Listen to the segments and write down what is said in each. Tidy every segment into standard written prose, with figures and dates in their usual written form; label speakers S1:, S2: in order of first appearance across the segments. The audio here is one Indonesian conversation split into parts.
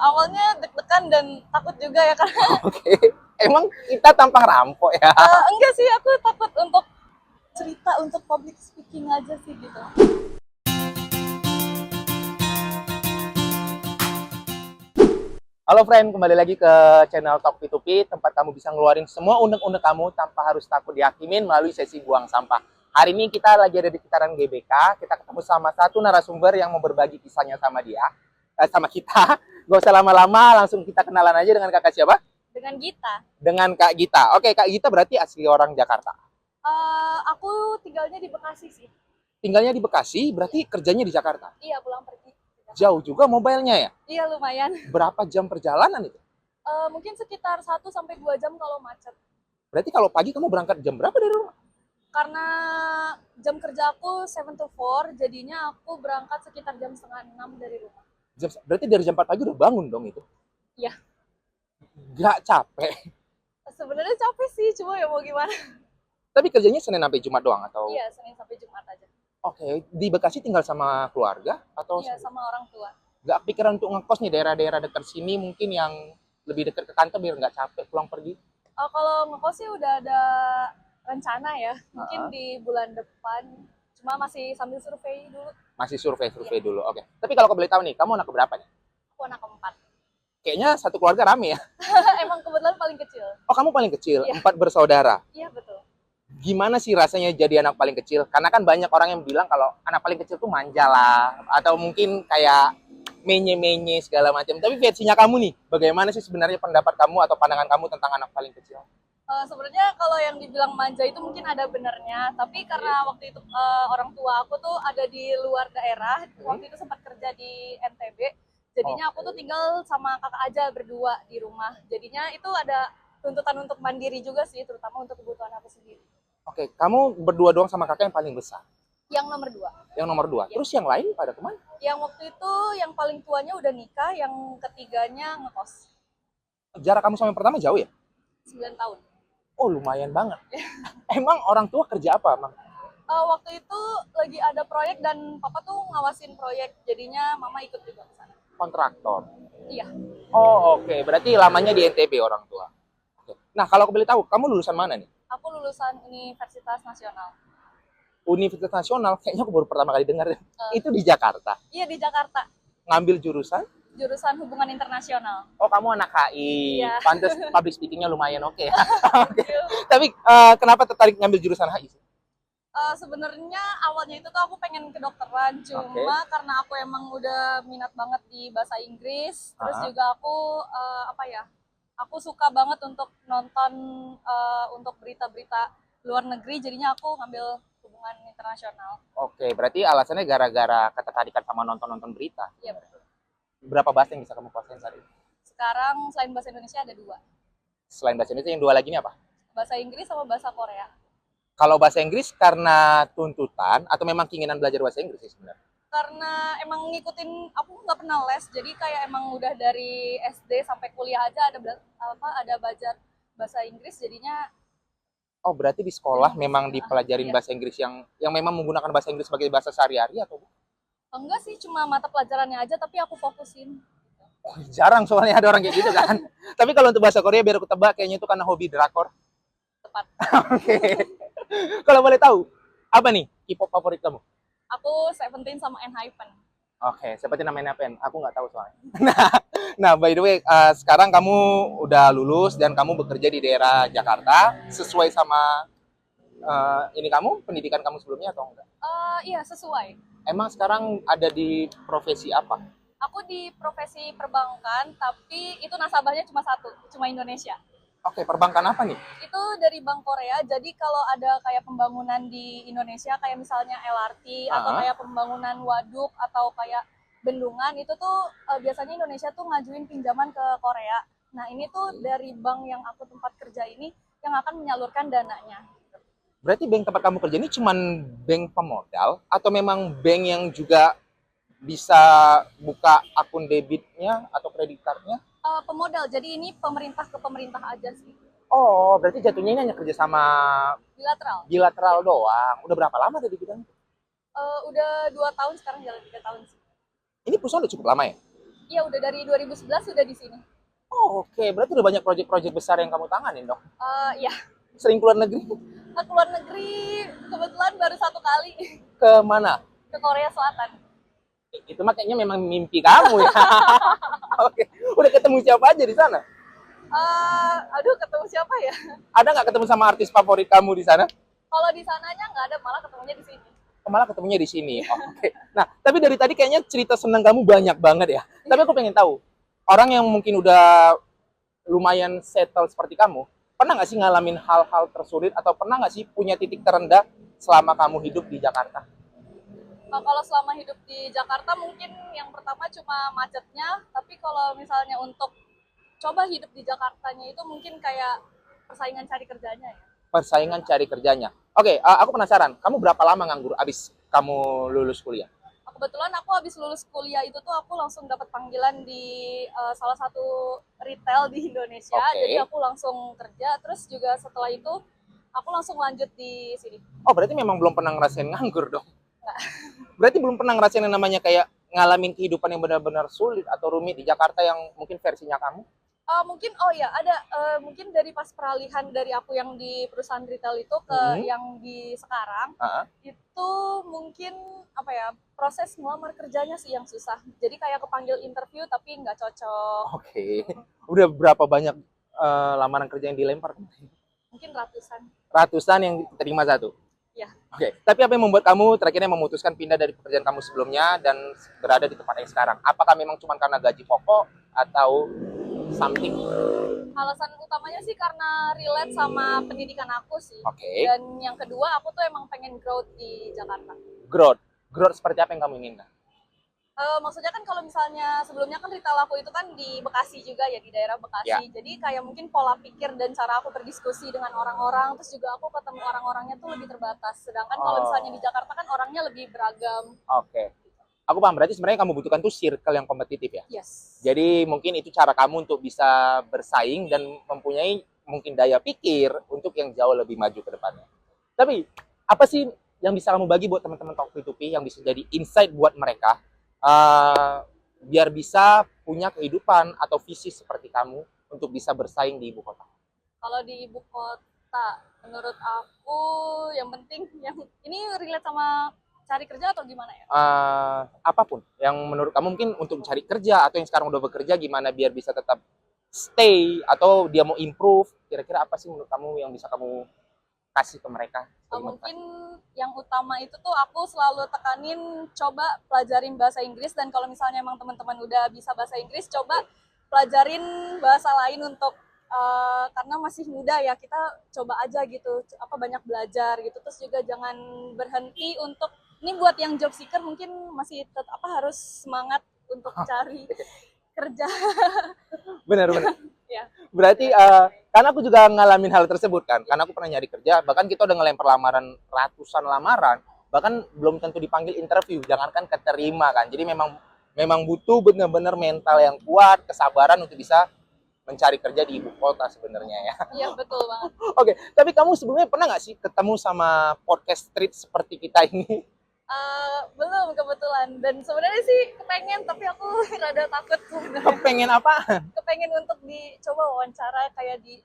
S1: awalnya deg-degan dan takut juga ya karena
S2: Oke. Emang kita tampang rampok ya?
S1: enggak sih, aku takut untuk cerita, untuk public speaking aja sih gitu.
S2: Halo friend, kembali lagi ke channel Talk P2P, tempat kamu bisa ngeluarin semua unek-unek kamu tanpa harus takut dihakimin melalui sesi buang sampah. Hari ini kita lagi ada di sekitaran GBK, kita ketemu sama satu narasumber yang mau berbagi kisahnya sama dia, sama kita. Gak usah lama-lama, langsung kita kenalan aja dengan kakak siapa?
S1: Dengan Gita.
S2: Dengan Kak Gita. Oke, Kak Gita berarti asli orang Jakarta.
S1: Aku tinggalnya di Bekasi sih.
S2: Tinggalnya di Bekasi, berarti kerjanya di Jakarta.
S1: Iya, pulang pergi.
S2: Jauh juga mobilenya ya?
S1: Iya, lumayan.
S2: Berapa jam perjalanan itu?
S1: Mungkin sekitar 1 sampai 2 jam kalau macet.
S2: Berarti kalau pagi kamu berangkat jam berapa dari rumah?
S1: Karena jam kerja aku 7 to 4, jadinya aku berangkat sekitar jam setengah 6 dari rumah.
S2: Berarti dari jam 4 pagi udah bangun dong itu?
S1: Iya.
S2: Gak capek?
S1: Sebenarnya capek sih, cuma ya mau gimana.
S2: Tapi kerjanya Senin sampai Jumat doang atau?
S1: Iya, Senin sampai Jumat aja.
S2: Oke, di Bekasi tinggal sama keluarga atau?
S1: Iya, sama orang tua.
S2: Gak pikiran untuk ngekos nih daerah-daerah dekat sini mungkin yang lebih dekat ke kantor biar nggak capek pulang pergi?
S1: Kalau ngekos sih udah ada rencana ya, mungkin di bulan depan. Cuma masih sambil survei dulu.
S2: Masih survei dulu, oke. Tapi kalau kau boleh tahu nih, kamu anak keberapa nih?
S1: Aku anak keempat.
S2: Kayaknya satu keluarga rame ya?
S1: Emang kebetulan paling kecil.
S2: Oh, kamu paling kecil,
S1: Iya.
S2: 4 bersaudara.
S1: Iya, betul.
S2: Gimana sih rasanya jadi anak paling kecil? Karena kan banyak orang yang bilang kalau anak paling kecil tuh manja lah, atau mungkin kayak menye-menye segala macam. Tapi versinya kamu nih, bagaimana sih sebenarnya pendapat kamu atau pandangan kamu tentang anak paling kecil?
S1: Sebenarnya kalau yang dibilang manja itu mungkin ada benernya, tapi karena waktu itu orang tua aku tuh ada di luar daerah, waktu itu sempat kerja di NTB, jadinya aku tuh tinggal sama kakak aja berdua di rumah. Jadinya itu ada tuntutan untuk mandiri juga sih, terutama untuk kebutuhan aku sendiri.
S2: Oke, kamu berdua doang sama kakak yang paling besar?
S1: Yang nomor 2.
S2: Yang nomor 2.
S1: Iya.
S2: Terus yang lain pada kemana?
S1: Yang waktu itu yang paling tuanya udah nikah, yang ketiganya ngekos.
S2: Jarak kamu sama yang pertama jauh ya?
S1: 9 tahun.
S2: Oh, lumayan banget. Emang orang tua kerja apa, Mang?
S1: Waktu itu lagi ada proyek dan papa tuh ngawasin proyek, jadinya mama ikut juga ke sana.
S2: Kontraktor.
S1: Iya.
S2: Oh, oke. Berarti lamanya di NTB orang tua. Oke. Nah, kalau aku boleh tahu, kamu lulusan mana nih?
S1: Aku lulusan Universitas Nasional.
S2: Universitas Nasional, kayaknya aku baru pertama kali dengar. Itu di Jakarta.
S1: Iya, di Jakarta.
S2: Ngambil jurusan?
S1: Jurusan Hubungan Internasional.
S2: Oh, kamu anak HI.
S1: Iya.
S2: Pantes public speaking-nya lumayan oke ya. Oke. Tapi kenapa tertarik ngambil jurusan HI?
S1: Sebenarnya awalnya itu tuh aku pengen kedokteran, cuma karena aku emang udah minat banget di bahasa Inggris, terus juga aku aku suka banget untuk nonton untuk berita-berita luar negeri, jadinya aku ngambil hubungan internasional.
S2: Oke, berarti alasannya gara-gara ketertarikan sama nonton-nonton berita.
S1: Iya, betul.
S2: Berapa bahasa yang bisa kamu kuasain saat ini?
S1: Sekarang selain bahasa Indonesia ada 2.
S2: Selain bahasa Indonesia, yang 2 lagi ini apa?
S1: Bahasa Inggris sama bahasa Korea.
S2: Kalau bahasa Inggris karena tuntutan atau memang keinginan belajar bahasa Inggris sih sebenarnya?
S1: Karena emang ngikutin, aku nggak pernah les, jadi kayak emang udah dari SD sampai kuliah aja ada belajar bahasa Inggris, jadinya.
S2: Oh, berarti di sekolah memang dipelajarin
S1: iya.
S2: bahasa Inggris yang memang menggunakan bahasa Inggris sebagai bahasa sehari-hari atau?
S1: Enggak sih, cuma mata pelajarannya aja, tapi aku fokusin.
S2: Oh, jarang soalnya ada orang kayak gitu kan. Tapi kalau untuk bahasa Korea biar aku tebak, kayaknya itu karena hobi drakor.
S1: Tepat.
S2: Oke. Kalau boleh tahu, apa nih K-pop favorit kamu?
S1: Aku Seventeen sama ENHYPEN.
S2: Oke, seperti namanya Pen. Aku nggak tahu soalnya. Nah, by the way, sekarang kamu udah lulus dan kamu bekerja di daerah Jakarta sesuai sama ini kamu, pendidikan kamu sebelumnya atau enggak?
S1: Iya, sesuai.
S2: Emang sekarang ada di profesi apa?
S1: Aku di profesi perbankan, tapi itu nasabahnya cuma satu, cuma Indonesia.
S2: Oke, perbankan apa nih?
S1: Itu dari Bank Korea, jadi kalau ada kayak pembangunan di Indonesia, kayak misalnya LRT, atau kayak pembangunan waduk, atau kayak bendungan, itu tuh biasanya Indonesia tuh ngajuin pinjaman ke Korea. Nah, ini tuh dari bank yang aku tempat kerja ini, yang akan menyalurkan dananya.
S2: Berarti bank tempat kamu kerja ini cuman bank pemodal, atau memang bank yang juga bisa buka akun debitnya atau kredit cardnya?
S1: Pemodal, jadi ini pemerintah ke pemerintah aja sih.
S2: Oh, berarti jatuhnya ini hanya kerja sama
S1: Bilateral
S2: doang. Udah berapa lama tadi bidang?
S1: Udah 2 tahun, sekarang jalan 3 tahun sih.
S2: Ini perusahaan udah cukup lama ya?
S1: Iya, udah dari 2011 sudah di sini.
S2: Oh, oke. Berarti udah banyak proyek-proyek besar yang kamu tanganin dong.
S1: Iya,
S2: Sering keluar negeri?
S1: ke luar negeri kebetulan baru 1 kali
S2: Ke mana?
S1: ke Korea Selatan.
S2: Itu mah kayaknya memang mimpi kamu ya. Oke. Udah ketemu siapa aja di sana?
S1: Aduh, ketemu siapa ya?
S2: Ada nggak ketemu sama artis favorit kamu di sana?
S1: Kalau di sananya nggak ada, malah ketemunya di sini.
S2: Oh, malah ketemunya di sini. Oh, oke. Nah, tapi dari tadi kayaknya cerita senang kamu banyak banget ya. Tapi aku pengen tahu, orang yang mungkin udah lumayan settle seperti kamu, pernah nggak sih ngalamin hal-hal tersulit atau pernah nggak sih punya titik terendah selama kamu hidup di Jakarta?
S1: Kalau selama hidup di Jakarta mungkin yang pertama cuma macetnya, tapi kalau misalnya untuk coba hidup di Jakartanya itu mungkin kayak persaingan cari kerjanya ya.
S2: Persaingan cari kerjanya. Oke, aku penasaran, kamu berapa lama nganggur abis kamu lulus kuliah?
S1: Kebetulan aku habis lulus kuliah itu tuh aku langsung dapat panggilan di salah satu retail di Indonesia.
S2: Oke.
S1: Jadi aku langsung kerja, terus juga setelah itu aku langsung lanjut di sini.
S2: Oh, berarti memang belum pernah ngerasain nganggur dong? Berarti belum pernah ngerasain yang namanya kayak ngalamin kehidupan yang benar-benar sulit atau rumit di Jakarta yang mungkin versinya kamu?
S1: Mungkin oh ya ada mungkin dari pas peralihan dari aku yang di perusahaan retail itu ke yang di sekarang itu mungkin apa ya, proses melamar kerjanya sih yang susah. Jadi kayak kepanggil interview tapi nggak cocok.
S2: Oke. Udah berapa banyak lamaran kerja yang dilempar?
S1: Mungkin ratusan.
S2: Ratusan yang diterima satu?
S1: Ya.
S2: Oke. Tapi apa yang membuat kamu terakhirnya memutuskan pindah dari pekerjaan kamu sebelumnya dan berada di tempat yang sekarang? Apakah memang cuma karena gaji pokok atau something?
S1: Alasan utamanya sih karena relate sama pendidikan aku sih.
S2: Oke.
S1: Dan yang kedua aku tuh emang pengen growth di Jakarta.
S2: Growth. Growth seperti apa yang kamu inginkan?
S1: Maksudnya kan kalau misalnya sebelumnya kan retail aku itu kan di Bekasi juga ya, di daerah Bekasi.
S2: Ya.
S1: Jadi kayak mungkin pola pikir dan cara aku berdiskusi dengan orang-orang, terus juga aku ketemu orang-orangnya tuh lebih terbatas. Sedangkan kalau misalnya di Jakarta kan orangnya lebih beragam.
S2: Oke. Aku paham, berarti sebenarnya kamu butuhkan tuh circle yang kompetitif ya?
S1: Yes.
S2: Jadi mungkin itu cara kamu untuk bisa bersaing dan mempunyai mungkin daya pikir untuk yang jauh lebih maju ke depannya. Tapi, apa sih yang bisa kamu bagi buat teman-teman Talk P2P yang bisa jadi insight buat mereka biar bisa punya kehidupan atau visi seperti kamu untuk bisa bersaing di ibu kota?
S1: Kalau di ibu kota, menurut aku yang penting yang ini relate sama cari kerja atau gimana ya?
S2: Apapun yang menurut kamu mungkin untuk cari kerja atau yang sekarang udah bekerja gimana biar bisa tetap stay atau dia mau improve, kira-kira apa sih menurut kamu yang bisa kamu kasih ke mereka?
S1: Mungkin yang utama itu tuh aku selalu tekanin coba pelajarin bahasa Inggris, dan kalau misalnya emang teman-teman udah bisa bahasa Inggris, coba pelajarin bahasa lain untuk karena masih muda ya, kita coba aja gitu, banyak belajar gitu. Terus juga jangan berhenti untuk, ini buat yang job seeker mungkin masih tetap harus semangat untuk cari kerja.
S2: Benar-benar.
S1: Ya.
S2: Berarti karena aku juga ngalamin hal tersebut kan, karena aku pernah nyari kerja, bahkan kita udah ngelempar lamaran ratusan lamaran, bahkan belum tentu dipanggil interview, jangankan keterima kan. Jadi memang butuh benar-benar mental yang kuat, kesabaran untuk bisa mencari kerja di ibu kota sebenarnya ya.
S1: Iya, betul banget.
S2: Oke, tapi kamu sebelumnya pernah nggak sih ketemu sama podcast street seperti kita ini?
S1: Belum kebetulan, dan sebenarnya sih kepengen, tapi aku rada takut sebenarnya.
S2: Kepengen apa?
S1: Kepengen untuk dicoba wawancara kayak di.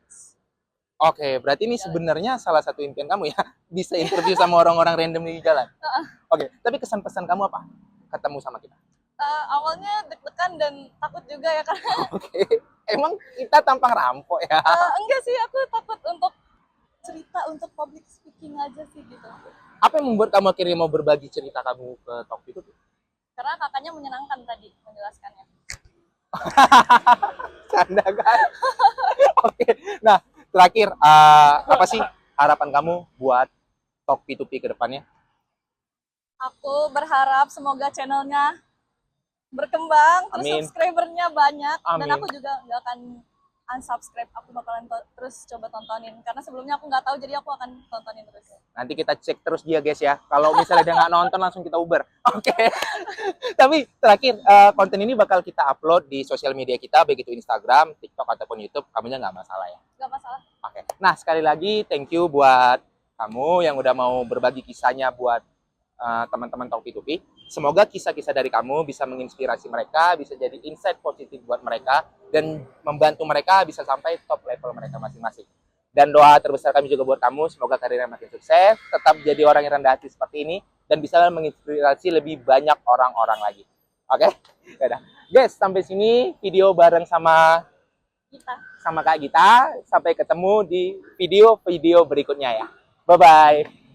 S2: Oke, berarti ini sebenarnya salah satu impian kamu ya, bisa interview sama orang-orang random di jalan. Oke, tapi kesan-pesan kamu apa ketemu sama kita?
S1: Awalnya deg-degan dan takut juga ya karena.
S2: Oke, emang kita tampang rampok ya?
S1: Enggak sih, aku takut untuk cerita, untuk public speaking aja sih gitu.
S2: Apa yang membuat kamu akhirnya mau berbagi cerita kamu ke Talk P2P?
S1: Karena kakaknya menyenangkan tadi menjelaskannya.
S2: Canda kan? Oke, nah terakhir apa sih harapan kamu buat Talk P2P ke depannya?
S1: Aku berharap semoga channelnya berkembang, terus
S2: Amin.
S1: subscribernya banyak.
S2: Amin.
S1: Dan aku juga nggak akan unsubscribe, aku bakalan terus coba tontonin, karena sebelumnya aku nggak tahu, jadi aku akan tontonin terus.
S2: Nanti kita cek terus dia guys ya, kalau misalnya dia nggak nonton langsung kita Uber. Oke. Tapi terakhir, konten ini bakal kita upload di sosial media kita, baik itu Instagram, TikTok ataupun YouTube, kamunya nggak masalah ya?
S1: Nggak masalah.
S2: Oke. Nah sekali lagi thank you buat kamu yang udah mau berbagi kisahnya buat teman-teman Talk P2P. Semoga kisah-kisah dari kamu bisa menginspirasi mereka, bisa jadi insight positif buat mereka, dan membantu mereka bisa sampai top level mereka masing-masing. Dan doa terbesar kami juga buat kamu, semoga karirnya makin sukses, tetap jadi orang yang rendah hati seperti ini, dan bisa menginspirasi lebih banyak orang-orang lagi. Oke? Yaudah. Guys, sampai sini video bareng sama
S1: Kita.
S2: Kak Gita. Sampai ketemu di video-video berikutnya ya. Bye-bye.